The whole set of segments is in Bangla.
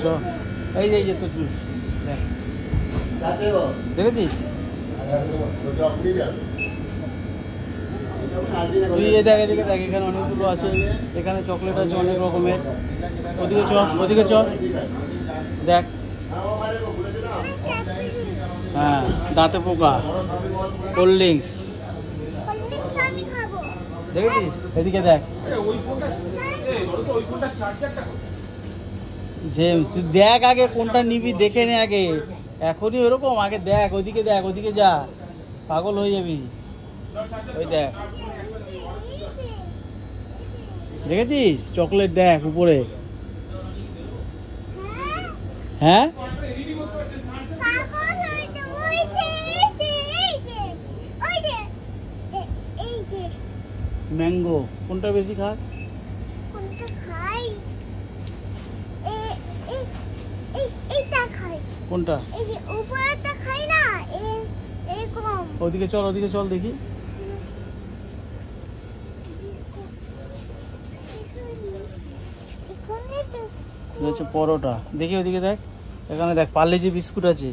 চ এই যে তো জুস দেখেছিস তুই দেখ এদিকে দেখ, এখানে অনেকগুলো আছে, এখানে চকলেট আছে অনেক রকমের। ওদিকে চ দেখ। হ্যাঁ, দাঁতে পোকা, কোল্ড ড্রিঙ্কস দেখেছিস? এদিকে দেখ জেমস, তুই দেখ আগে কোনটা নিবি, দেখে নে আগে। এখনই ওরকম আগে দেখ, ওদিকে দেখ, ওদিকে যা, পাগল হয়ে যাবি। ওই দেখ, দেখেছিস চকলেট দেখ উপরে। হ্যাঁ ম্যাঙ্গো কোনটা বেশি খাস? কোনটা? ওদিকে চল দেখি। হচ্ছে পরোটা, দেখি ওদিকে দেখ, এখানে দেখ পার্লেজি বিস্কুট আছে।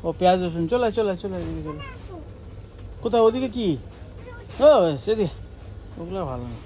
ও পেঁয়াজ রসুন, চলে এদিকে চলে। কোথায় ওদিকে কি? ও সেদিকে ওগুলো ভালো না।